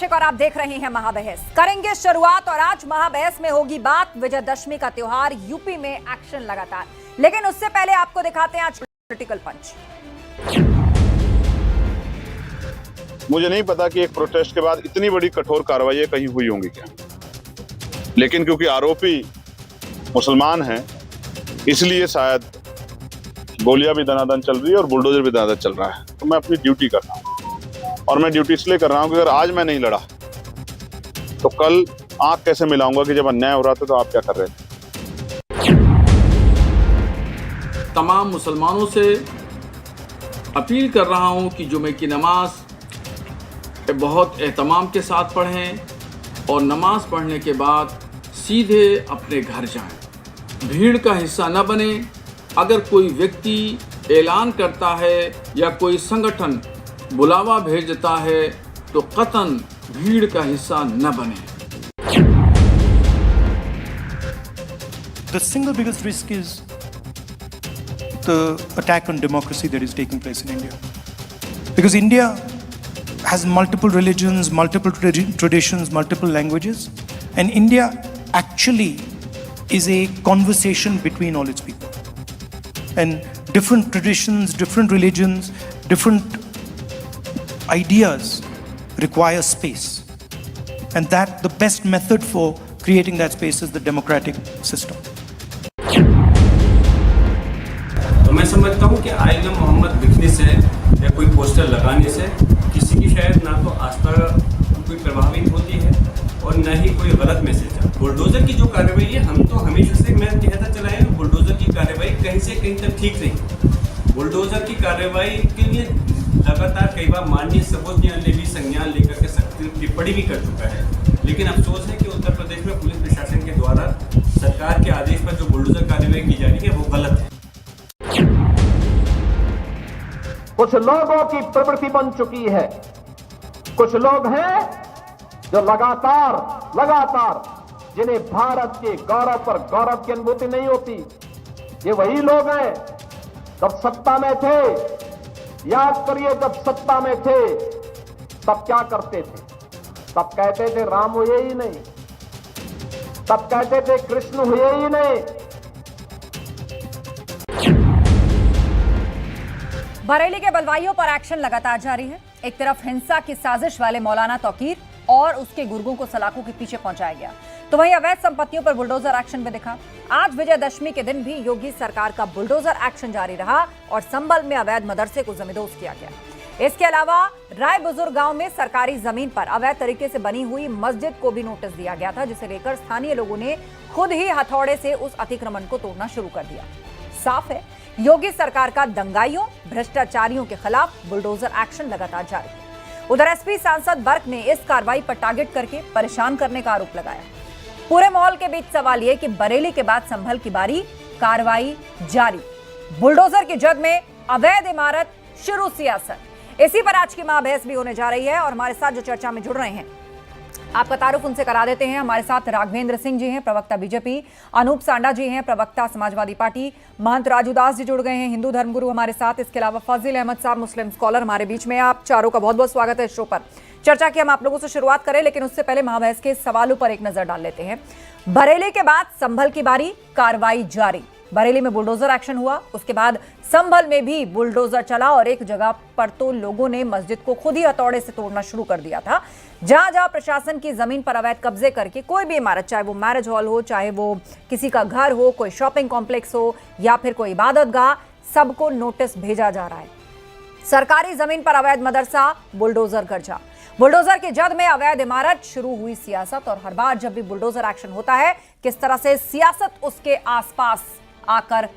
कौशिक और आप देख रहे हैं महाबहस। करेंगे शुरुआत और आज महाबहस में होगी बात विजयदशमी का त्योहार, यूपी में एक्शन लगातार। लेकिन उससे पहले आपको दिखाते हैं आज पॉलिटिकल पंच। मुझे नहीं पता कि एक प्रोटेस्ट के बाद इतनी बड़ी कठोर कार्रवाई कहीं हुई होंगी क्या, लेकिन क्योंकि आरोपी मुसलमान हैं इसलिए शायद गोलियां भी दनादन चल रही है और बुलडोजर भी दनादन चल रहा है। तो मैं अपनी ड्यूटी कर रहा हूं और मैं ड्यूटी इसलिए कर रहा हूं कि अगर आज मैं नहीं लड़ा तो कल आंख कैसे मिलाऊंगा कि जब अन्याय हो रहा था तो आप क्या कर रहे थे। तमाम मुसलमानों से अपील कर रहा हूं कि जुमे की नमाज बहुत एहतमाम के साथ पढ़ें और नमाज पढ़ने के बाद सीधे अपने घर जाएं। भीड़ का हिस्सा न बने। अगर कोई व्यक्ति ऐलान करता है या कोई संगठन बुलावा भेजता है तो कतन भीड़ का हिस्सा न बने। The single biggest risk is the attack on democracy that is taking place in India. Because India has multiple religions, multiple traditions, multiple languages, and India actually is a conversation between all its people. And different traditions, different religions, different ideas require space. And that the best method for creating that space is the democratic system. तो मैं समझता हूँ कि आइल मोहम्मद लिखने से या कोई poster लगाने से किसी की शायद ना तो आस्था कोई प्रभावित होती है और न ही कोई गलत मैसेज है। बुलडोजर की जो कार्रवाई है, हम तो हमेशा से मैं कहता चला है बुलडोजर की कार्रवाई कहीं से कहीं तक ठीक नहीं। बुलडोजर की कार्रवाई के लिए लगातार कई बार माननीय सर्वोच्च न्यायालय भी संज्ञान लेकर के सख्त टिप्पणी भी कर चुका है, लेकिन अफसोस है कि उत्तर प्रदेश में पुलिस प्रशासन के द्वारा सरकार के आदेश पर जो बुलडोजर कार्रवाई की जा रही है वो गलत है। कुछ लोगों की प्रवृत्ति बन चुकी है, कुछ लोग हैं जो लगातार जिन्हें भारत के गौरव पर गौरव की अनुभूति नहीं होती। ये वही लोग हैं जब सत्ता में थे, याद करिए जब सत्ता में थे तब क्या करते थे। तब कहते थे राम हुए ही नहीं, तब कहते थे कृष्ण हुए ही नहीं। बरेली के बलवाइयों पर एक्शन लगातार जारी है। एक तरफ हिंसा की साजिश वाले मौलाना तौकीर और उसके गुर्गों को सलाखों के पीछे पहुंचाया गया, तो वहीं अवैध संपत्तियों पर बुलडोजर एक्शन भी दिखा। आज विजयदशमी के दिन भी योगी सरकार का बुलडोजर एक्शन जारी रहा और संभल में अवैध मदरसे को जमींदोज किया गया। इसके अलावा राय बुजुर्ग गांव में सरकारी जमीन पर अवैध तरीके से बनी हुई मस्जिद को भी नोटिस दिया गया था, जिसे लेकर स्थानीय लोगों ने खुद ही हथौड़े से उस अतिक्रमण को तोड़ना शुरू कर दिया। साफ है योगी सरकार का दंगाइयों, भ्रष्टाचारियों के खिलाफ बुलडोजर एक्शन लगातार जारी है। उधर एसपी सांसद बर्क ने इस कार्रवाई पर टारगेट करके परेशान करने का आरोप लगाया। पूरे माहौल के बीच सवाल यह कि बरेली के बाद संभल की बारी, कार्रवाई जारी, बुलडोजर की जद में अवैध इमारत, शुरू सियासत। इसी पर आज की महाबहस भी होने जा रही है और हमारे साथ जो चर्चा में जुड़ रहे हैं आपका तारुफ उनसे करा देते हैं। हमारे साथ राघवेंद्र सिंह जी हैं, प्रवक्ता बीजेपी, अनूप सांडा जी हैं, प्रवक्ता समाजवादी पार्टी, महंत राजू दास जी जुड़ गए हैं, हिंदू धर्मगुरु हमारे साथ। इसके अलावा फजील अहमद साहब, मुस्लिम स्कॉलर हमारे बीच में। आप चारों का बहुत बहुत स्वागत है इस शो पर। चर्चा की हम आप लोगों से शुरुआत करें, लेकिन उससे पहले महाबहस के सवालों पर एक नजर डाल लेते हैं। बरेली के बाद संभल की बारी, कार्रवाई जारी। बरेली में बुलडोजर एक्शन हुआ, उसके बाद संभल में भी बुलडोजर चला और एक जगह पर तो लोगों ने मस्जिद को खुद ही हथौड़े से तोड़ना शुरू कर दिया था। जहां जहां प्रशासन की जमीन पर अवैध कब्जे करके कोई भी इमारत, चाहे वो मैरिज हॉल हो, चाहे वो किसी का घर हो, कोई शॉपिंग कॉम्प्लेक्स हो या फिर कोई इबादत गाह, सबको नोटिस भेजा जा रहा है। सरकारी जमीन पर अवैध मदरसा, बुलडोजर गर्जा। बुलडोजर की जद में अवैध इमारत, शुरू हुई सियासत। और हर बार जब भी बुलडोजर एक्शन होता है, किस तरह से सियासत उसके आसपास आकर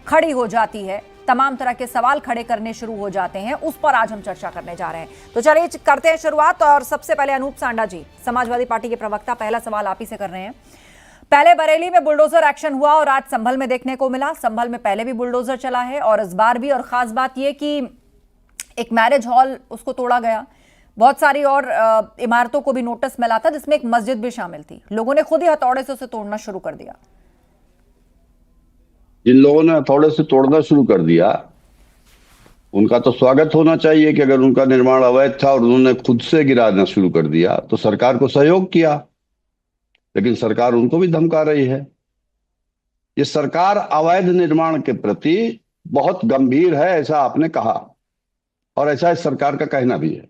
खड़ी हो जाती है, तमाम तरह के सवाल खड़े करने शुरू हो जाते हैं, उस पर आज हम चर्चा करने जा रहे हैं। तो चलिए करते हैं शुरुआत। और सबसे पहले अनूप सांडा जी, समाजवादी पार्टी के प्रवक्ता, पहला सवाल आप ही से कर रहे हैं। पहले बरेली में बुलडोजर एक्शन हुआ और आज संभल में देखने को मिला। संभल में पहले भी बुलडोजर चला है और इस बार भी। और खास बात यह कि एक मैरिज हॉल उसको तोड़ा गया, बहुत सारी और इमारतों को भी नोटिस मिला था, जिसमें एक मस्जिद भी शामिल थी। लोगों ने खुद ही हथौड़े से उसे तोड़ना शुरू कर दिया। जिन लोगों ने हथौड़े से तोड़ना शुरू कर दिया उनका तो स्वागत होना चाहिए कि अगर उनका निर्माण अवैध था और उन्होंने खुद से गिराना शुरू कर दिया तो सरकार को सहयोग किया, लेकिन सरकार उनको भी धमका रही है। ये सरकार अवैध निर्माण के प्रति बहुत गंभीर है, ऐसा आपने कहा और ऐसा इस सरकार का कहना भी है।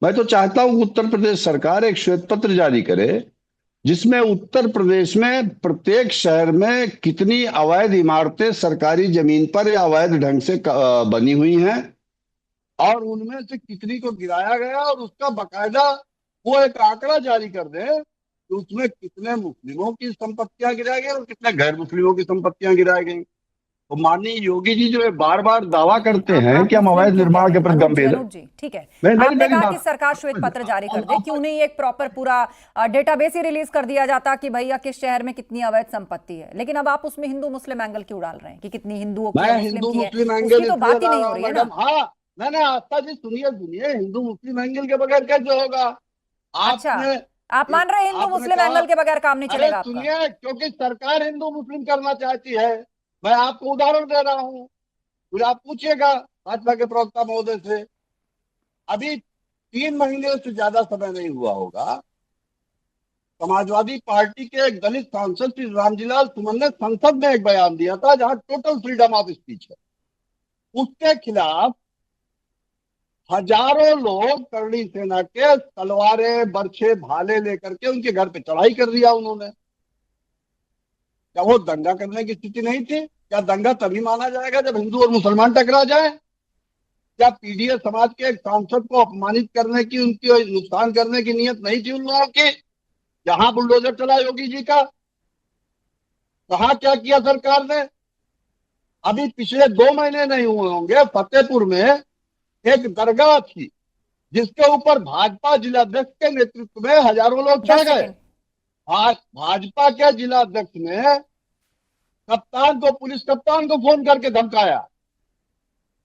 मैं तो चाहता हूं उत्तर प्रदेश सरकार एक श्वेत पत्र जारी करे जिसमें उत्तर प्रदेश में प्रत्येक शहर में कितनी अवैध इमारतें सरकारी जमीन पर या अवैध ढंग से बनी हुई हैं और उनमें से कितनी को गिराया गया और उसका बकायदा वो एक आंकड़ा जारी कर दे कि उसमें कितने मुस्लिमों की संपत्तियां गिराई गई और कितने गैर मुस्लिमों की संपत्तियां गिराई गई। तो माननीय योगी जी जो बार बार दावा करते हैं कि हम अवैध निर्माण के प्रति गंभीर हैं। जी ठीक है, आपने कहा कि सरकार श्वेत पत्र जारी कर दे, क्यों नहीं एक प्रॉपर पूरा डेटाबेस ही रिलीज कर दिया जाता कि भैया किस शहर में कितनी अवैध संपत्ति है। लेकिन अब आप उसमें हिंदू मुस्लिम एंगल क्यों डाल रहे हैं कि कितनी हिंदुओं की है, हिंदू मुस्लिम मुस्लिम की है, एंगल उसकी तो बात ही नहीं हो रही है ना। हाँ मैंने आस्था जी सुनिए हिंदू मुस्लिम एंगल के बगैर कैसे होगा? अच्छा, आप मान रहे हैं हिंदू मुस्लिम एंगल के बगैर काम नहीं चलेगा आपका? सुनिए, क्योंकि सरकार हिंदू मुस्लिम करना चाहती है। मैं आपको उदाहरण दे रहा हूँ, फिर आप पूछिएगा भाजपा के प्रवक्ता महोदय से। अभी 3 महीने से ज्यादा समय नहीं हुआ होगा, समाजवादी पार्टी के एक दलित सांसद श्री रामजीलाल सुमन ने संसद में एक बयान दिया था जहां टोटल फ्रीडम ऑफ स्पीच है। उसके खिलाफ हजारों लोग करणी सेना के तलवारें बर्छे भाले लेकर के उनके घर पे चढ़ाई कर दिया उन्होंने। क्या वो दंगा करने की स्थिति नहीं थी? क्या दंगा तभी माना जाएगा जब हिंदू और मुसलमान टकरा जाए? क्या पीडीए समाज के एक सांसद को अपमानित करने की, उनकी नुकसान करने की नीयत नहीं थी उन लोगों की? जहां बुलडोजर चला योगी जी का, कहा क्या किया सरकार ने? अभी पिछले 2 महीने नहीं हुए होंगे, फतेहपुर में एक दरगाह थी जिसके ऊपर भाजपा जिलाध्यक्ष के नेतृत्व में हजारों लोग चढ़ गए। भाजपा के जिलाध्यक्ष ने कप्तान को, पुलिस कप्तान को फोन करके धमकाया।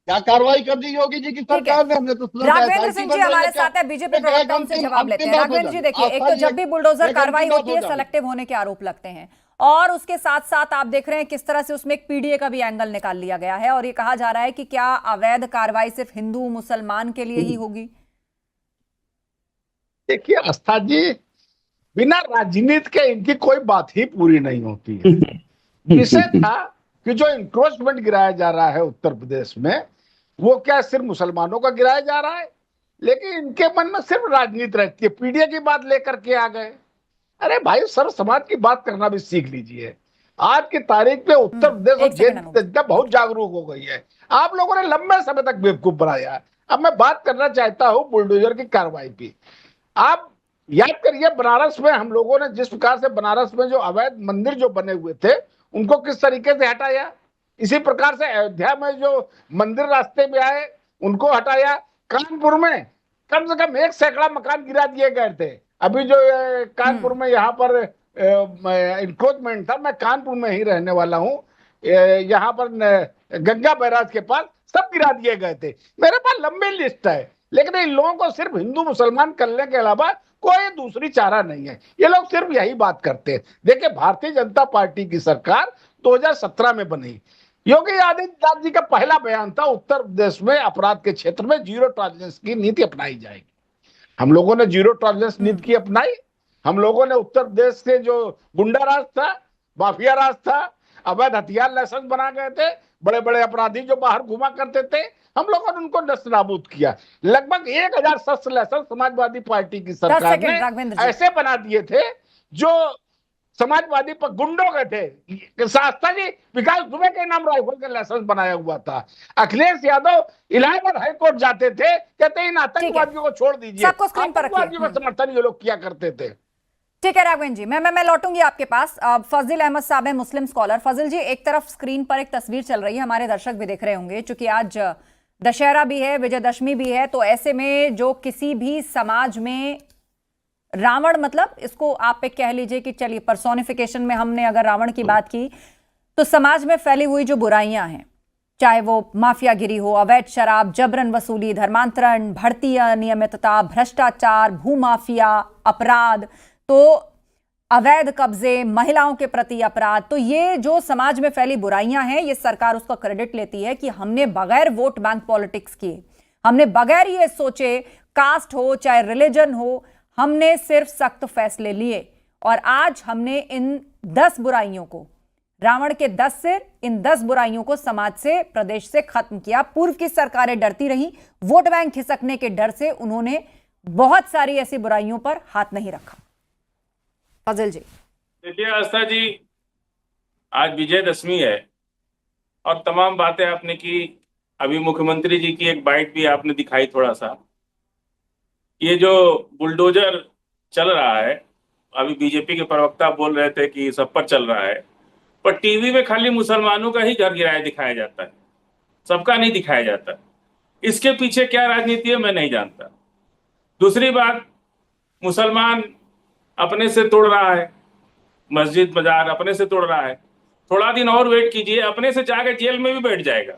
क्या कार्रवाई कर दी योगी जी की सरकार ने? हमने तो सुना। राघवेंद्र सिंह जी हमारे साथ है, बीजेपी प्रवक्ता उनसे जवाब लेते हैं। राघवेंद्र जी देखिए, एक तो जब भी बुलडोजर कार्रवाई होती है सेलेक्टिव होने के आरोप लगते हैं और उसके साथ साथ आप देख रहे हैं किस तरह से उसमें एक पीडीए का भी एंगल निकाल लिया गया है और ये कहा जा रहा है कि क्या अवैध कार्रवाई सिर्फ हिंदू मुसलमान के लिए ही होगी? देखिए आस्था जी, बिना राजनीति के इनकी कोई बात ही पूरी नहीं होती है। विषय था कि जो इंक्रोचमेंट गिराया जा रहा है उत्तर प्रदेश में, वो क्या सिर्फ मुसलमानों का गिराया जा रहा है? लेकिन इनके मन में सिर्फ राजनीति रहती है। पीडीए की बात लेकर के आ गए। अरे भाई, सर्व समाज की बात करना भी सीख लीजिए। आज की तारीख में उत्तर प्रदेश और जनता बहुत जागरूक हो गई है। आप लोगों ने लंबे समय तक बेवकूफ बनाया है। अब मैं बात करना चाहता हूं बुलडोजर की कार्रवाई पे। आप याद करिए, बनारस में हम लोगों ने जिस प्रकार से बनारस में जो अवैध मंदिर जो बने हुए थे उनको किस तरीके से हटाया, इसी प्रकार से अयोध्या में जो मंदिर रास्ते में आए उनको हटाया। कानपुर में कम से कम 1 सैकड़ा मकान गिरा दिए गए थे। अभी जो कानपुर में यहाँ पर इंक्रोचमेंट था, मैं कानपुर में ही रहने वाला हूँ, यहाँ पर गंगा बैराज के पास सब गिरा दिए गए थे। मेरे पास लंबी लिस्ट है, लेकिन इन लोगों को सिर्फ हिंदू मुसलमान करने के अलावा कोई दूसरी चारा नहीं है। ये लोग सिर्फ यही बात करते हैं। देखिए, भारतीय जनता पार्टी की सरकार 2017 में बनी। योगी आदित्यनाथ जी का पहला बयान था उत्तर प्रदेश में अपराध के क्षेत्र में जीरो टॉलरेंस की नीति अपनाई जाएगी। हम लोगों ने जीरो टॉलरेंस नीति की अपनाई। हम लोगों ने उत्तर प्रदेश से जो गुंडा राज था, माफिया राज था, अवैध हथियार लाइसेंस बना गए थे, बड़े बड़े अपराधी जो बाहर घुमा करते थे, हम लोगों ने उनको नष्ट नाबूद किया। लगभग 1000 शस्त्र लाइसेंस समाजवादी पार्टी की सरकार ने ऐसे बना दिए थे जो समाजवादी पर गुंडों के थे। शास्त्री जी विकास दुबे के नाम राइफल का लाइसेंस बनाया हुआ था। अखिलेश यादव इलाहाबाद हाईकोर्ट जाते थे, कहते इन आतंकवादियों को छोड़ दीजिए। आतंकवादियों का समर्थन ये लोग किया करते थे। ठीक है राघवेंद्र जी, मैं लौटूंगी आपके पास। फजील अहमद साहब है, मुस्लिम स्कॉलर। फजील जी, एक तरफ स्क्रीन पर एक तस्वीर चल रही है, हमारे दर्शक भी देख रहे होंगे, चूंकि आज दशहरा भी है, विजयदशमी भी है, तो ऐसे में जो किसी भी समाज में रावण, मतलब इसको आप एक कह लीजिए कि चलिए पर्सोनिफिकेशन में हमने अगर रावण की बात की, तो समाज में फैली हुई जो बुराइयां हैं, चाहे वो माफियागिरी हो, अवैध शराब, जबरन वसूली, धर्मांतरण, बढ़ती अनियमितता, भ्रष्टाचार, भूमाफिया, अपराध, तो अवैध कब्जे, महिलाओं के प्रति अपराध, तो ये जो समाज में फैली बुराइयां हैं, ये सरकार उसका क्रेडिट लेती है कि हमने बगैर वोट बैंक पॉलिटिक्स किए, हमने बगैर ये सोचे कास्ट हो चाहे रिलीजन हो, हमने सिर्फ सख्त फैसले लिए और आज हमने इन 10 बुराइयों को, रावण के 10 सिर, इन 10 बुराइयों को समाज से, प्रदेश से खत्म किया। पूर्व की सरकारें डरती रहीं, वोट बैंक खिसकने के डर से उन्होंने बहुत सारी ऐसी बुराइयों पर हाथ नहीं रखा। फजल जी, देखिए आस्था जी, आज विजयदशमी है और तमाम बातें आपने की। अभी मुख्यमंत्री जी की एक बाइट भी आपने दिखाई थोड़ा सा। ये जो बुलडोजर चल रहा है, अभी बीजेपी के प्रवक्ता बोल रहे थे कि सब पर चल रहा है, पर टीवी में खाली मुसलमानों का ही घर गिराया दिखाया जाता है, सबका नहीं दिखाया जाता। इसके पीछे क्या राजनीति है मैं नहीं जानता। दूसरी बात, मुसलमान अपने से तोड़ रहा है, मस्जिद बाजार अपने से तोड़ रहा है। थोड़ा दिन और वेट कीजिए, अपने से जाके जेल में भी बैठ जाएगा।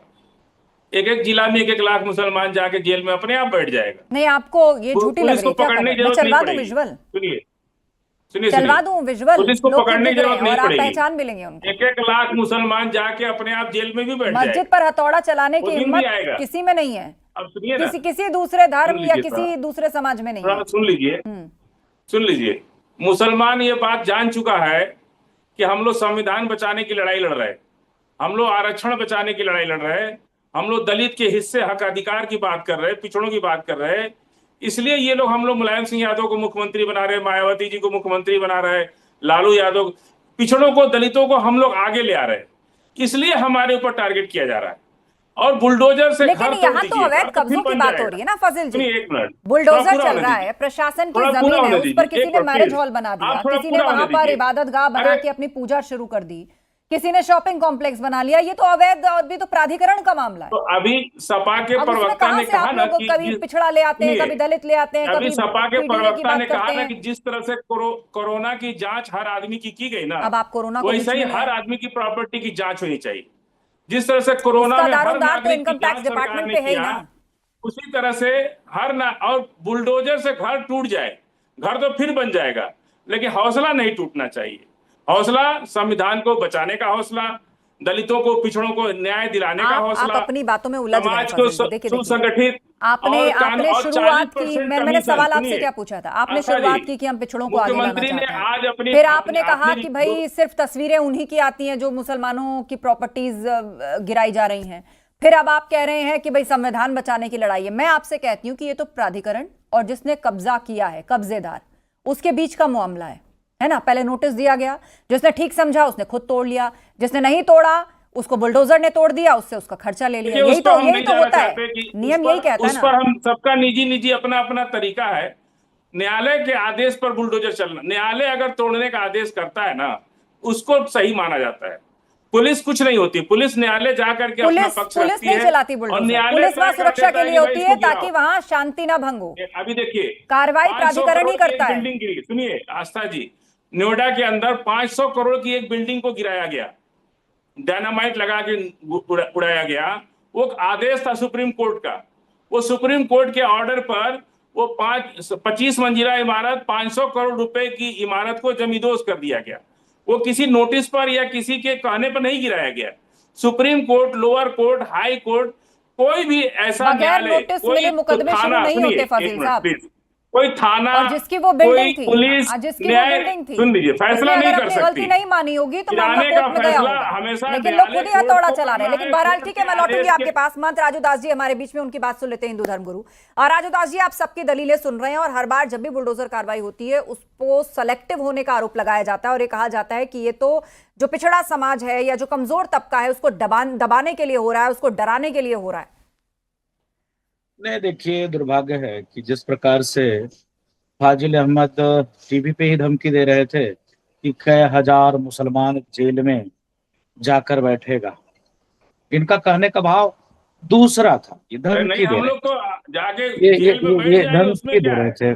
एक एक जिला में 1-1 लाख मुसलमान जाके जेल में अपने आप बैठ जाएगा। नहीं, आपको ये झूठी लग रही है क्या? मैं चलवा दूं विजुअल, सुनिए चलवा दूं विजुअल, पुलिस को पकड़ने की जरूरत नहीं और आप पड़ेगी। पहचान भी लेंगे उनको। 1-1 लाख मुसलमान जाके अपने आप जेल में भी बैठ जाएगा। मस्जिद पर हथौड़ा चलाने की वो दिन भी हिम्मत आएगा। किसी में नहीं है, अब सुनिए ना, किसी दूसरे धर्म सुन या लीजिए किसी दूसरे समाज में नहीं है। सुन लीजिए, मुसलमान ये बात जान चुका है कि हम लोग संविधान बचाने की लड़ाई लड़ रहे हैं, हम लोग आरक्षण बचाने की लड़ाई लड़ रहे हैं, हम लोग दलित के हिस्से हक अधिकार की बात कर रहे हैं, पिछड़ों की बात कर रहे हैं। इसलिए ये लोग, हम लोग मुलायम सिंह यादव को मुख्यमंत्री बना रहे हैं, मायावती जी को मुख्यमंत्री बना रहे हैं, लालू यादव, पिछड़ों को, दलितों को हम लोग आगे ले आ रहे हैं। इसलिए हमारे ऊपर टारगेट किया जा रहा है और बुलडोजर से लेकिन यहाँ तो अवैध कब्जों की बात हो रही है ना फजिल जी। बुलडोजर चल रहा है, प्रशासन की जमीन है, उस पर किसी ने मैरिज हॉल बना दिया, किसी ने वहां पर इबादत गाह बना के अपनी पूजा शुरू कर दी, किसी ने शॉपिंग कॉम्प्लेक्स बना लिया। ये तो अवैध और भी तो प्राधिकरण का मामला है। तो अभी सपा के प्रवक्ता ने कहा ना कि कभी पिछड़ा ले आते हैं, कभी दलित ले आते हैं, अभी कभी सपा के प्रवक्ता ने कहा ना हैं। कि जिस तरह से कोरोना की जांच हर आदमी की गई ना, अब आप कोरोना को वैसे ही हर आदमी की प्रॉपर्टी की जांच होनी चाहिए। जिस तरह से कोरोना में हर नागरिक की जांच सरकार ने किया, उसी तरह से और बुलडोजर से घर टूट जाए, घर तो फिर बन जाएगा, लेकिन हौसला नहीं टूटना चाहिए। हौसला संविधान को बचाने का हौसला, दलितों को, पिछड़ों को न्याय दिलाने का हौसला, आप अपनी बातों में उलझ समाज को सुसंगठित। आपने शुरुआत की, मैंने सवाल आपसे क्या पूछा था? आपने शुरुआत की कि हम पिछड़ों को आगे लाना चाहते हैं, फिर आपने कहा कि भाई सिर्फ तस्वीरें उन्हीं की आती हैं जो मुसलमानों की प्रॉपर्टीज गिराई जा रही हैं, फिर अब आप कह रहे हैं कि भाई संविधान बचाने की लड़ाई है। मैं आपसे कहती हूँ कि ये तो प्राधिकरण और जिसने कब्जा किया है, कब्जेदार, उसके बीच का मामला है ना। पहले नोटिस दिया गया, जिसने ठीक समझा उसने खुद तोड़ लिया, जिसने नहीं तोड़ा उसको बुलडोजर ने तोड़ दिया, उससे उसका खर्चा ले लिया। यही तो होता है, नियम यही कहता है उस पर हम सबका निजी अपना अपना तरीका है। न्यायालय के आदेश पर बुलडोजर चलना, न्यायालय अगर तोड़ने का आदेश करता है ना, उसको सही माना जाता है। पुलिस कुछ नहीं होती, पुलिस न्यायालय जाकर के अपना पक्ष रखती है, नहीं चलाती बुलडोजर, पुलिस वहां सुरक्षा के लिए होती है ताकि वहां शांति ना भंग हो। अभी देखिए, कार्रवाई प्राधिकरण ही करता है। बिल्डिंग गिरी, सुनिए आस्था जी, नोएडा के अंदर 500 करोड़ की एक बिल्डिंग को गिराया गया, डायनामाइट लगा के उड़ाया गया। वो आदेश था सुप्रीम कोर्ट का, वो सुप्रीम कोर्ट के ऑर्डर पर वो 25 मंजिला इमारत, 500 करोड़ रुपए की इमारत को जमींदोज कर दिया गया। वो किसी नोटिस पर या किसी के कहने पर नहीं गिराया गया। Supreme court, lower court, high court, कोई भी ऐसा न्यायालय, कोई मुकदमे शुरू नहीं होते फजील साहब, कोई थाना और जिसकी वो बिल्डिंग थी, पुलिस, सुन लीजिए, फैसला नहीं कर सकती। गलती नहीं मानी होगी तो मामला कोर्ट में गया होगा, लेकिन लोग खुद ही हथौड़ा चला रहे हैं। लेकिन बहरहाल ठीक है, मैं लौटूंगी आपके पास। महंत राजू दास जी हमारे बीच में, उनकी बात सुन लेते हैं, हिंदू धर्मगुरु। और राजू दास जी, आप सबकी दलीलें सुन रहे हैं और हर बार जब भी बुलडोजर कार्रवाई होती है उसको सेलेक्टिव होने का आरोप लगाया जाता है और ये कहा जाता है कि ये तो जो पिछड़ा समाज है या जो कमजोर तबका है उसको दबाने के लिए हो रहा है, उसको डराने के लिए हो रहा है। नहीं, देखिए, दुर्भाग्य है कि जिस प्रकार से फाजिल अहमद टीवी पे ही धमकी दे रहे थे कि कई हजार मुसलमान जेल में जाकर बैठेगा, इनका कहने का भाव दूसरा था। ये धमकी दे रहे थे, ये धमकी दे रहे थे।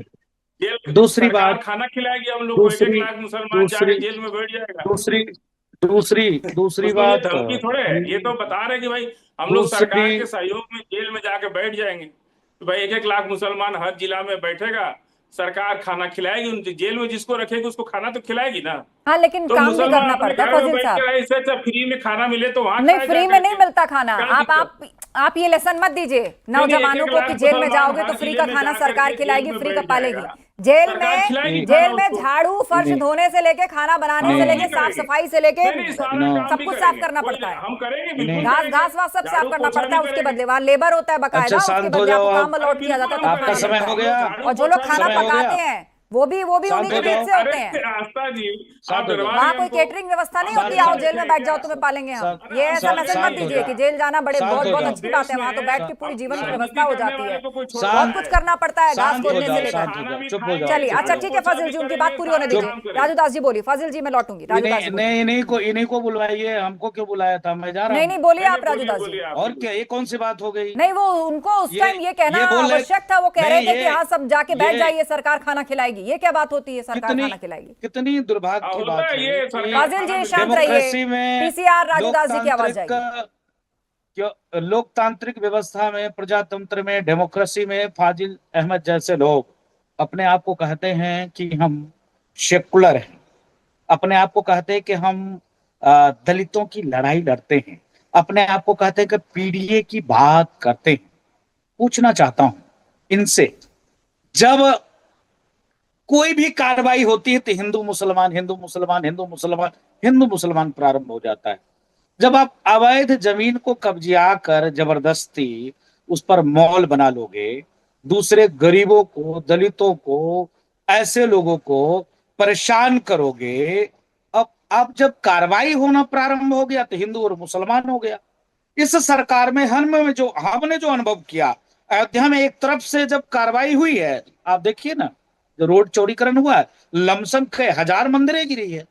दूसरी बात, खाना खिलाएगी हम लोग को, 1 लाख मुसलमान जाके जेल में बैठ जाएगा। दूसरी बात, धमकी थोड़े है, ये तो बता रहे कि भाई हम लोग सरकार के सहयोग में जेल में जाके बैठ जाएंगे। तो भाई 1-1 लाख मुसलमान हर जिला में बैठेगा सरकार खाना खिलाएगी, उन जेल में जिसको रखेगी उसको खाना तो खिलाएगी ना। हाँ, लेकिन तो काम भी मुसलमान करना अपने पड़ता है घर में फजील बैठ साहब। के ऐसे अच्छा फ्री में खाना मिले तो वहां नहीं, खाया फ्री जा में करके। नहीं मिलता खाना। क्या दिक्कत? आप ये लेसन मत दीजिए नौजवानों एक-एक को लाख कि जेल में मुसलमान जाओगे तो हर फ्री जिले का में खाना जा करके सरकार जेल खिलाएगी, में फ्री बैठ का पालेगी। जाएगा। जेल सरकार खिलाएगी में खाना उसको। झाड़ू फर्श नहीं। धोने से लेके खाना बनाने से नहीं, लेके नहीं साफ करेगी। सफाई से लेके नहीं, सारा No. काम सब भी कुछ करेंगे। साफ करना कोई- पड़ता है। हम करेंगे, नहीं। बिल्कुल घास करेंगे। घास वास सब साफ झाड़ू करना पोछा पड़ता है, भी उसके करेंगे। बदले वहाँ लेबर होता है बकायदा, अच्छा, उसके शांत हो बदले आपको जाओ काम आप। अलॉट किया जाता है, तब आपका खाना समय मिलता हो है। गया। और जो लोग खाना समय हो गया। पकाते हैं वो भी शांत उन्हीं के हो बीच जाओ। से होते हैं। आस्था जी, शांत आप हो जाओ। डरवा वहाँ रहे कोई हमको। केटरिंग व्यवस्था नहीं शांत होती, हो आओ जाओ। जेल में बैठ जाओ तुम्हें पालेंगे हम। शांत- ये ऐसा शांत- मैसेज शांत मत हो दीजिए जाओ। कि जेल जाना बड़े शांत बहुत हो बहुत जाओ। अच्छी बात है, वहाँ तो बैठ के पूरी जीवन की व्यवस्था हो जाती है। बहुत कुछ करना पड़ता है, घास शांत हो खोलने से जाओ, लेकर। शांत हो जाओ, चुप हो जाओ। चलिए, चुप अच्छा हो ठीक जाओ। है फाजिल जी, उनकी बात पूरी होने दीजिए। राजू दास जी बोलिए। फाजिल जी मैं लौटूंगी। राजू दास जी बोलिए। इन्हीं को बुलवाइए, हमको क्यों बुलाया था? मैं जा रहा नहीं हूँ। नहीं, बोलिए आप राजू दास जी। और क्या, ये कौन सी बात हो गई? नहीं, वो उनको उस टाइम ये कहना बोल रहे- आवश्यक था। वो कह रहे नहीं, थे कि ये- हाँ सब जाके बैठ ये- जाइए, सरकार खाना खिलाएगी। ये क्या बात होती है, सरकार कितनी खाना खिलाएगी? कितनी दुर्भाग्य की होता बात है है ये कि सरकार फाजिल जी खाना शांत डेमोक्रेसी रहिए। में पीसीआर राजू दास जी की आवाज लोकतांत्रिक व्यवस्था में, प्रजातंत्र में, डेमोक्रेसी में फाजिल अहमद जैसे लोग अपने आप को कहते हैं कि हम सेकुलर हैं, अपने आप को कहते हैं कि हम दलितों की लड़ाई लड़ते हैं, अपने आप को कहते हैं कि पीडीए की बात करते हैं। पूछना चाहता हूं इनसे, जब कोई भी कार्रवाई होती है तो हिंदू मुसलमान हिंदू मुसलमान हिंदू मुसलमान हिंदू मुसलमान प्रारंभ हो जाता है। जब आप अवैध जमीन को कब्जा कर जबरदस्ती उस पर मॉल बना लोगे, दूसरे गरीबों को, दलितों को, ऐसे लोगों को परेशान करोगे, अब जब कार्रवाई होना प्रारंभ हो गया तो हिंदू और मुसलमान हो गया। इस सरकार में हमने जो अनुभव किया, अयोध्या में एक तरफ से जब कार्रवाई हुई है, आप देखिए ना, जो रोड चौड़ीकरण हुआ है, लमसम कई हजार मंदिरें गिरी है,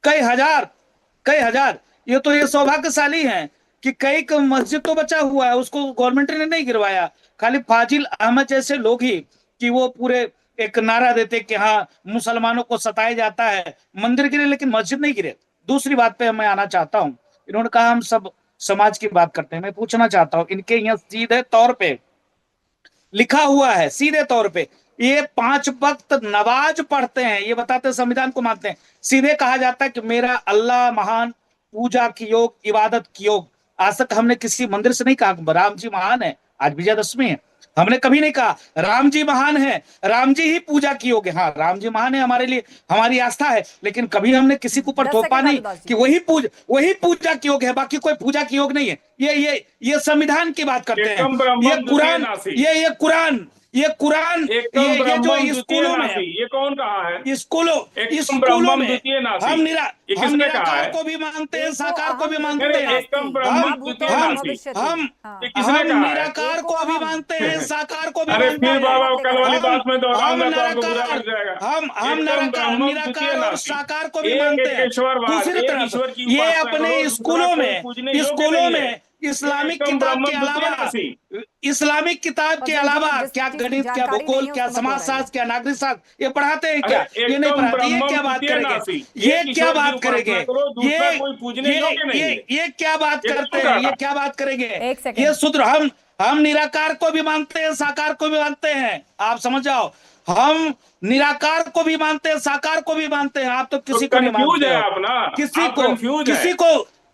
कई हजार। ये तो ये सौभाग्यशाली हैं कि कई मस्जिद तो बचा हुआ है, उसको गवर्नमेंट ने नहीं गिरवाया। खाली फाजिल अहमद जैसे लोग ही कि वो पूरे एक नारा देते कि हाँ मुसलमानों को सताया जाता है, मंदिर गिरे लेकिन मस्जिद नहीं गिरे। दूसरी बात पे मैं आना चाहता हूं, इन्होंने कहा हम सब समाज की बात करते हैं। मैं पूछना चाहता हूं, इनके यहाँ सीधे तौर पे लिखा हुआ है, सीधे तौर पे ये 5 वक्त नमाज पढ़ते हैं, ये बताते हैं संविधान को मानते हैं। सीधे कहा जाता है कि मेरा अल्लाह महान, पूजा की योग, इबादत की योग। आज तक हमने किसी मंदिर से नहीं कहा राम जी महान है, आज विजयदशमी है, हमने कभी नहीं कहा राम जी महान है, राम जी ही पूजा की योग है। हाँ, राम जी महान है, हमारे लिए हमारी आस्था है, लेकिन कभी हमने किसी के ऊपर थोपा नहीं कि वही पूजा की योग है, बाकी कोई पूजा की योग नहीं है। ये संविधान की बात करते हैं, ये कुरान ये जो स्कूलों में, ये कौन कहा है? स्कूलों में हम निराकार को भी मानते हैं, साकार को भी मानते हैं, हम निराकार को भी मानते हैं, साकार को भी मानते हैं। कल वाली बात में दोहराऊंगा तो आपको बुरा लग जाएगा। हम निराकार और साकार को भी मानते हैं। दूसरी तरफ ये अपने स्कूलों में इस्लामिक किताब के अलावा क्या गणित, क्या भूगोल, क्या समाजशास्त्र, क्या नागरिक शास्त्र ये पढ़ाते हैं क्या? ये नहीं पढ़ाते। ये क्या बात करेंगे? ये क्या बात करेंगे? ये क्या बात करते हैं? ये क्या बात करेंगे? ये सूत्र हम निराकार को भी मानते हैं, साकार को भी मानते हैं। आप समझ जाओ, हम निराकार को भी मानते हैं, साकार को भी मानते हैं। आप तो किसी को नहीं मानते हो,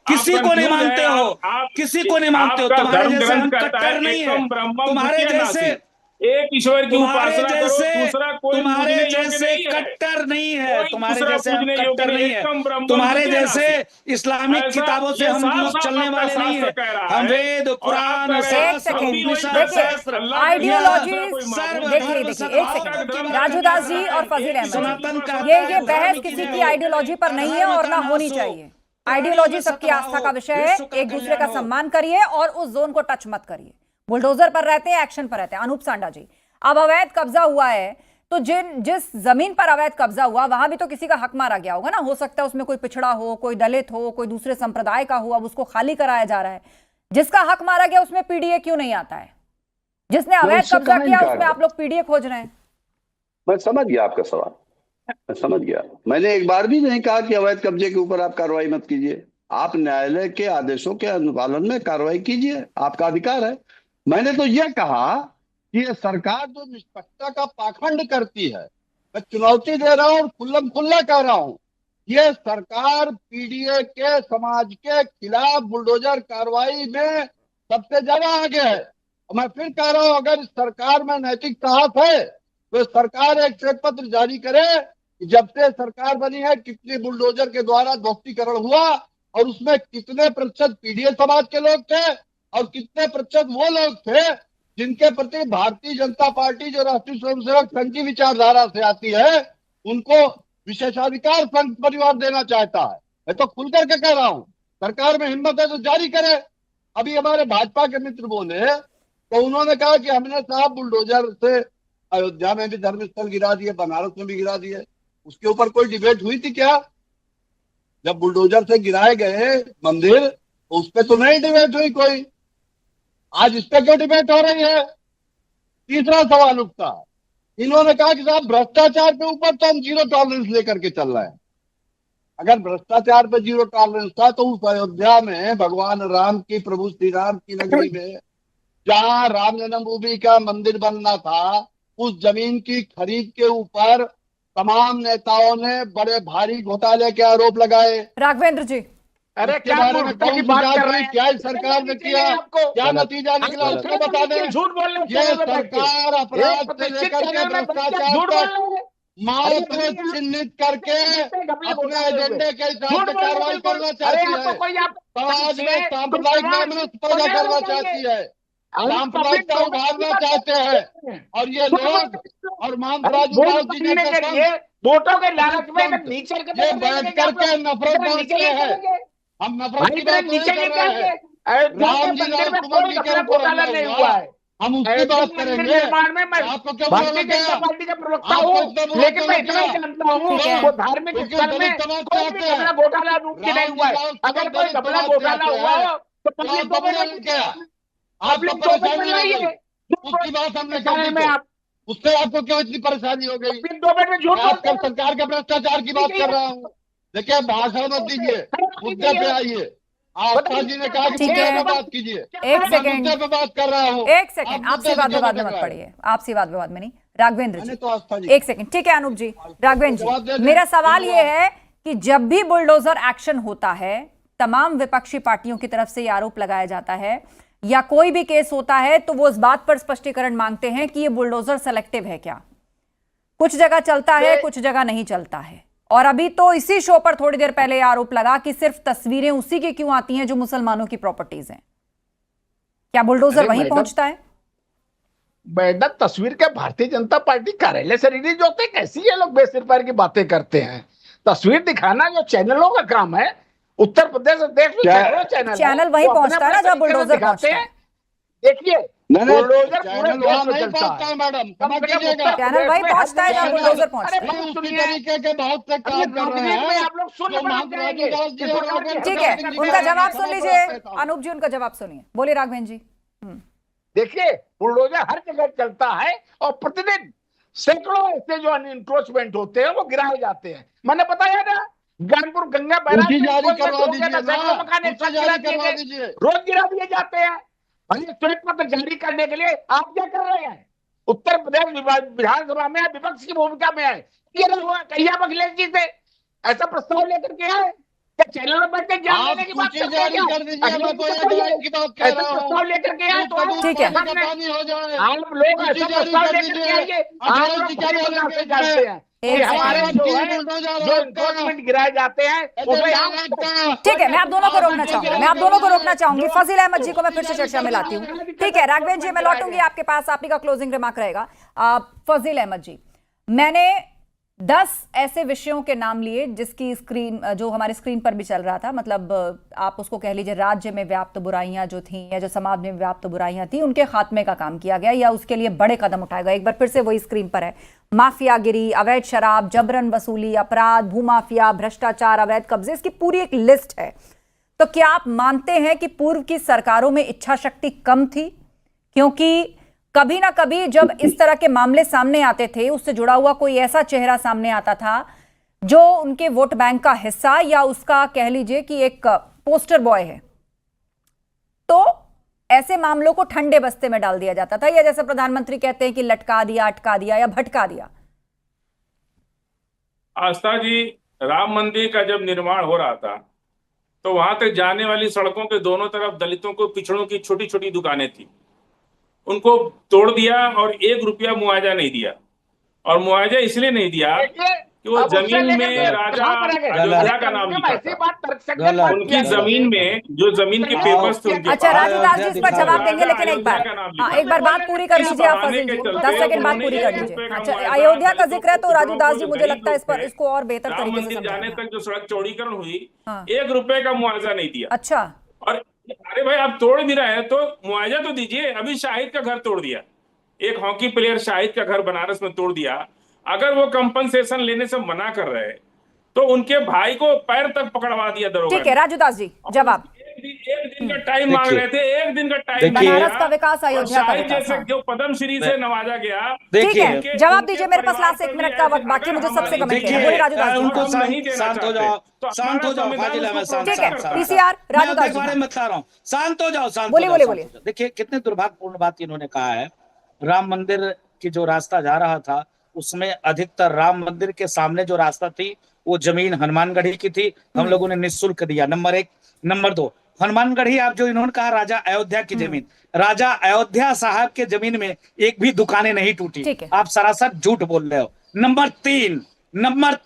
किसी को नहीं मानते हो, किसी को नहीं मानते हो। तुम्हारे जैसे हम कट्टर नहीं है, तुम्हारे जैसे एक ईश्वर की उपासना करो, दूसरा कोई तुम्हारे जैसे कट्टर नहीं है, तुम्हारे जैसे हम कट्टर नहीं है, तुम्हारे जैसे इस्लामिक किताबों से हम चलने वाले नहीं है। हम वेद, पुराण, राजू दास जी और फजील अहमद, ये बहस किसी की आइडियोलॉजी पर नहीं है और ना होनी चाहिए। आइडियोलॉजी सबकी आस्था का विषय है। एक दूसरे का सम्मान करिए और उस जोन को टच मत करिए। बुलडोजर पर रहते हैं, एक्शन पर रहते हैं। अनूप सांडा जी, अब अवैध कब्जा हुआ है तो जिस जमीन पर अवैध कब्जा हुआ वहां भी तो किसी का हक मारा गया होगा ना। हो सकता है उसमें कोई पिछड़ा हो, कोई दलित हो, कोई दूसरे संप्रदाय का हो, अब उसको खाली कराया जा रहा है। जिसका हक मारा गया उसमें पीडीए क्यों नहीं आता है? जिसने अवैध कब्जा किया उसमें आप लोग पीडीए खोज रहे हैं। मैं समझ गया आपका सवाल, मैं समझ गया। मैंने एक बार भी नहीं कहा कि अवैध कब्जे के ऊपर आप कार्रवाई मत कीजिए। आप न्यायालय के आदेशों के अनुपालन में कार्रवाई कीजिए, आपका अधिकार है। मैंने तो यह कहा कि ये सरकार जो निष्पक्षता का पाखंड करती है, मैं चुनौती दे रहा हूँ और खुल्लम खुल्ला कह रहा हूँ, ये सरकार पीडीए के समाज के खिलाफ बुलडोजर कार्रवाई में सबसे ज्यादा आगे है। और मैं फिर कह रहा हूँ, अगर इस सरकार में नैतिक साहस है तो सरकार एक श्वेत पत्र जारी करे कि जब से सरकार बनी है कितने बुलडोजर के द्वारा ध्वस्तीकरण हुआ और उसमें कितने प्रतिशत पीडीए समाज के लोग थे और कितने प्रतिशत वो लोग थे जिनके प्रति भारतीय जनता पार्टी जो राष्ट्रीय स्वयंसेवक संघ की विचारधारा से आती है उनको विशेषाधिकार संघ परिवार देना चाहता है। मैं तो खुल करके कह रहा हूं, सरकार में हिम्मत है तो जारी करे। अभी हमारे भाजपा के मित्र बोले तो उन्होंने कहा कि हमने साहब बुलडोजर से अयोध्या में भी धर्मस्थल गिरा दिए, बनारस में भी गिरा दिए, उसके ऊपर कोई डिबेट हुई थी क्या? जब बुलडोजर से गिराए गए मंदिर तो उस पर तो नहीं डिबेट हुई कोई, आज इस पे क्यों डिबेट हो रही है? तीसरा सवाल उठता, इन्होंने कहा कि साहब भ्रष्टाचार के ऊपर तो हम जीरो टॉलरेंस लेकर के चल रहे हैं। अगर भ्रष्टाचार पे जीरो टॉलरेंस था तो उस अयोध्या में भगवान राम की, प्रभु श्री राम की नगरी में जहां राम जन्मभूमि का मंदिर बनना था, उस जमीन की खरीद के ऊपर तमाम नेताओं ने बड़े भारी घोटाले के आरोप लगाए। राघवेंद्र जी, अरे इसके बारे में कौन जांच हुई, क्या इस सरकार ने किया, क्या नतीजा निकला उसको बता दें। झूठ बोल रहे ये सरकार अपराध से लेकर के भ्रष्टाचार तक माओ को चिन्हित करके अपने एजेंडे के हिसाब से कार्रवाई करना चाहती है, समाज में सांप्रदायिक वैमनस्य पैदा करना चाहती है, सांप्रदायिकता उभारना चाहते हैं और ये लोग और मांसराजू जी ने वोटों के लालच में नीचे ये बैठ करके नफरत बांटते हैं। हम नफरत की बात नहीं कर रहे हैं, राम जी राम कुमार जी के ऊपर हमला हुआ है, हम उसकी बात करेंगे। आपको क्या भारतीय जनता पार्टी का प्रवक्ता हूँ, लेकिन मैं इतना जानता हूँ वो धार्मिक स्थल में कोई भी घपला घोटाला नहीं हुआ है। अगर कोई घपला घोटाला हुआ हो तो पब्लिक उसकी बात हमने कर दी, उससे आपको क्यों इतनी परेशानी हो गई? 2 मिनट में झूठ आपका सरकार के भ्रष्टाचार की बात कर रहा हूँ। देखिए भाषण मत दीजिए, मुद्दे पे आइए। आस्था जी ने कहा कि ठीक है, मुद्दे पे बात कीजिए, एक सेकंड, मुद्दे पे बात कर रहा हूँ। एक सेकंड, आपसी वाद विवाद में मत पड़िए, आपसी वाद विवाद में नहीं। राघवेंद्र जी, तो आस्था जी एक सेकंड, ठीक है अनूप जी। राघवेंद्र जी, मेरा सवाल ये है कि जब भी बुलडोजर एक्शन होता है, तमाम विपक्षी पार्टियों की तरफ से ये आरोप लगाया जाता है या कोई भी केस होता है तो वो इस बात पर स्पष्टीकरण मांगते हैं कि ये बुलडोजर सेलेक्टिव है क्या? कुछ जगह चलता है, कुछ जगह नहीं चलता है। और अभी तो इसी शो पर थोड़ी देर पहले आरोप लगा कि सिर्फ तस्वीरें उसी की क्यों आती हैं जो मुसलमानों की प्रॉपर्टीज हैं। क्या बुलडोजर वहीं पहुंचता है? मैडम तस्वीर के भारतीय जनता पार्टी कार्यालय से रिलीज होते, कैसी ये लोग बेसिर पैर की बातें करते हैं। तस्वीर दिखाना जो चैनलों का काम है, उत्तर प्रदेश और देश में चैनल वहीं पहुंचता है ना जहाँ बुलडोजर पहुंचता है। देखिए बुलडोजर पूरे देश में चलता है मैडम, समझ लीजिएगा। चैनल वहीं पहुंचता है जहाँ बुलडोजर पहुंचता है। उसी तरीके के बहुत से काम कर रहे हैं। आप लोग सुन ठीक है, उनका जवाब सुन लीजिए अनूप जी, उनका जवाब सुनिए। बोले राघवेंद्र जी। देखिए बुलडोजर हर जगह चलता है और प्रतिदिन सैकड़ों ऐसे जो अनइंक्रोचमेंट होते हैं वो गिराए जाते हैं। मैंने बताया ना, ज्ञानपुर गंगा जारी करवा दीजिए, रोज गिरा दिए जाते हैं। श्वेत पत्र जारी करने के लिए आप क्या कर रहे हैं? उत्तर प्रदेश विधानसभा में विपक्ष की भूमिका में है, कहिया अखिलेश जी से ऐसा प्रस्ताव लेकर के आए क्या? चैनल में बैठ के ज्ञान देने की बात करते हैं क्या? ऐसा प्रस्ताव लेकर के आए तो ठीक है, आप लोग ऐसा प्रस्ताव लेकर के आएंगे, आप लोग जानते हैं हमारे जो एनक्रोचमेंट गिराए जाते हैं। ठीक है, मैं आप दोनों को रोकना चाहूंगी। फजील अहमद जी को मैं फिर से चर्चा में लाती हूँ। ठीक है राघवेंद्र जी, मैं लौटूंगी आपके पास, आप ही का क्लोजिंग रिमार्क रहेगा। फजील अहमद जी, मैंने 10 ऐसे विषयों के नाम लिए जिसकी स्क्रीन, जो हमारे स्क्रीन पर भी चल रहा था, मतलब आप उसको कह लीजिए राज्य में व्याप्त बुराइयां जो थी या जो समाज में व्याप्त बुराइयां थी उनके खात्मे का काम किया गया या उसके लिए बड़े कदम उठाए गए। एक बार फिर से वही स्क्रीन पर है, माफियागिरी, अवैध शराब, जबरन वसूली, अपराध, भूमाफिया, भ्रष्टाचार, अवैध कब्जे, इसकी पूरी एक लिस्ट है। तो क्या आप मानते हैं कि पूर्व की सरकारों में इच्छा शक्ति कम थी? क्योंकि कभी ना कभी जब इस तरह के मामले सामने आते थे, उससे जुड़ा हुआ कोई ऐसा चेहरा सामने आता था जो उनके वोट बैंक का हिस्सा या उसका कह लीजिए कि एक पोस्टर बॉय है, तो ऐसे मामलों को ठंडे बस्ते में डाल दिया जाता था, या जैसे प्रधानमंत्री कहते हैं कि लटका दिया, अटका दिया या भटका दिया? आस्था जी, राम मंदिर का जब निर्माण हो रहा था तो वहां तक जाने वाली सड़कों के दोनों तरफ दलितों को, पिछड़ों की छोटी छोटी दुकानें थी, उनको तोड़ दिया और 1 रुपया मुआवजा नहीं दिया। और मुआवजा इसलिए नहीं दिया कि वो जमीन में राजा अयोध्या का नाम लिखा था। उनकी जमीन में जो जमीन के पेपर्स थे उनके अच्छा, पास, राजूदास जी इस पर जवाब देंगे, लेकिन एक बार बात पूरी कर लीजिए आप फजील जी, 10 सेकंड बात पूरी कर लीजिए। अच्छा, अयोध्या का जिक्र है तो राजूदास जी मुझे लगता है इस पर इसको और बेहतर राम तरीके से मंदिर जाने समझाएंगे। तक जो सड़क चौड़ीकरण हुई, हाँ। 1 रुपए का मुआवजा नहीं दिया। अच्छा, और अरे भाई, आप तोड़ भी रहे हैं तो मुआवजा तो दीजिए। अभी शाहिद का घर तोड़ दिया, एक हॉकी प्लेयर शाहिद का घर बनारस में तोड़ दिया। अगर वो कंपनसेशन लेने से मना कर रहे तो उनके भाई को पैर तक पकड़वा दिया दरोगा। ठीक है राजूदास जी, जवाब। एक दिन का टाइम मांग रहे थे, 1 दिन का टाइम। बनारस का विकास, अयोध्या का विकास, जैसे जो पद्मश्री से नवाजा गया। ठीक है, जवाब दीजिए। मेरे पास लास्ट 1 मिनट का वक्त बाकी, मुझे सबसे कमेंट किया। बोलिए राजूदास जी। उनको शांत हो जाओ, शांत हो जाओ फाजिल अहमद, ठीक है, पीसीआर राजूदास जी, मैं बता रहा हूँ, शांत हो जाओ, शांत बोलिए, हो जाओ, बोलिए। शांत हो जाओ। देखिए कितने दुर्भाग्यपूर्ण बात इन्होंने कहा है। राम मंदिर की जो रास्ता जा रहा था उसमें अधिकतर राम मंदिर के सामने जो रास्ता थी वो जमीन हनुमानगढ़ी की थी, हम लोगों ने निःशुल्क दिया, नंबर 1। नंबर 2, हनुमानगढ़ी आप जो इन्होंने कहा राजा अयोध्या की जमीन, राजा अयोध्या साहब के जमीन में एक भी दुकानें नहीं टूटी, आप सरासर झूठ बोल रहे हो। नंबर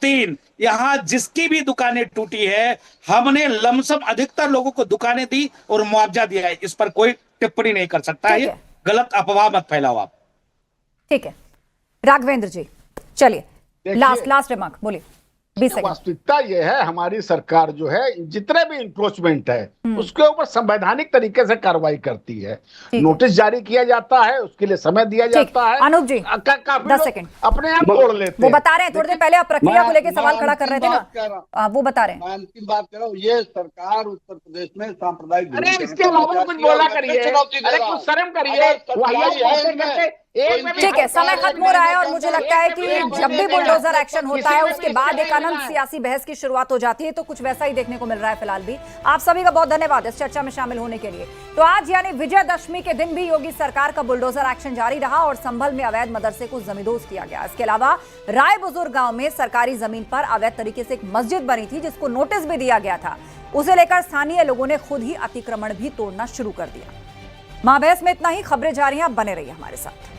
3, यहाँ जिसकी भी दुकानें टूटी है हमने लमसम अधिकतर लोगों को दुकानें दी और मुआवजा दिया है, इस पर कोई टिप्पणी नहीं कर सकता है। ये गलत अफवाह मत फैलाओ आप। ठीक है राघवेंद्र जी, चलिए लास्ट रिमार्क बोलिए। वास्तविकता ये है, हमारी सरकार जो है जितने भी इंक्रोचमेंट है उसके ऊपर संवैधानिक तरीके से कार्रवाई करती है। नोटिस जारी किया जाता है, उसके लिए समय दिया जाता है। अनूप जी 10 सेकंड अपने आप छोड़ लेते हैं। वो बता रहे हैं, थोड़ी देर पहले आप प्रक्रिया को लेकर सवाल खड़ा कर रहे थे ना, वो बता रहे हैं। मैं अंतिम बात कर रहा हूँ, ये सरकार उत्तर प्रदेश में सांप्रदायिक, अरे इसके अलावा कुछ बोला करिए, अरे कुछ शर्म करिए। ठीक है, समय खत्म हो रहा है और मुझे लगता है कि जब भी बुलडोजर एक्शन होता है उसके बाद एक अनंत सियासी बहस की शुरुआत हो जाती है, तो कुछ वैसा ही देखने को मिल रहा है फिलहाल भी। आप सभी का बहुत धन्यवाद इस चर्चा में शामिल होने के लिए। तो आज यानी विजयदशमी के दिन भी योगी सरकार का बुलडोजर एक्शन जारी रहा और संभल में अवैध मदरसे को जमींदोज किया गया। इसके अलावा राय बुजुर्ग गांव में सरकारी जमीन पर अवैध तरीके से एक मस्जिद बनी थी जिसको नोटिस भी दिया गया था, उसे लेकर स्थानीय लोगों ने खुद ही अतिक्रमण भी तोड़ना शुरू कर दिया। महाबहस में इतना ही, खबरें जारी हैं, आप बने रहिए हमारे साथ।